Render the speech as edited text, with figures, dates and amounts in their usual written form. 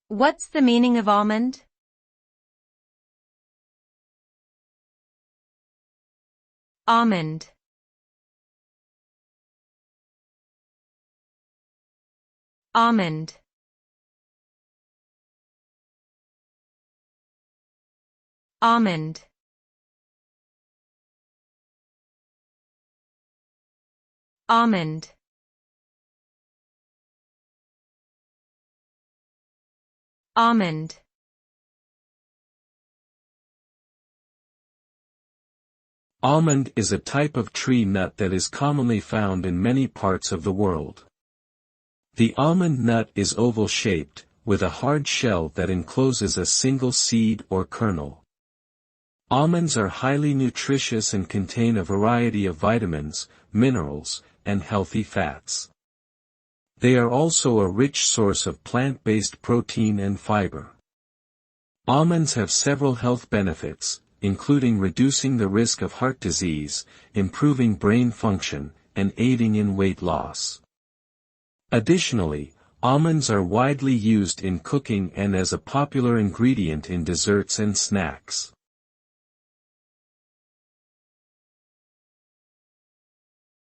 What's the meaning of almond? Almond. Almond. Almond. Almond. Almond. Almond is a type of tree nut that is commonly found in many parts of the world. The almond nut is oval-shaped, with a hard shell that encloses a single seed or kernel. Almonds are highly nutritious and contain a variety of vitamins, minerals, and healthy fats. They are also a rich source of plant-based protein and fiber. Almonds have several health benefits, including reducing the risk of heart disease, improving brain function, and aiding in weight loss. Additionally, almonds are widely used in cooking and as a popular ingredient in desserts and snacks.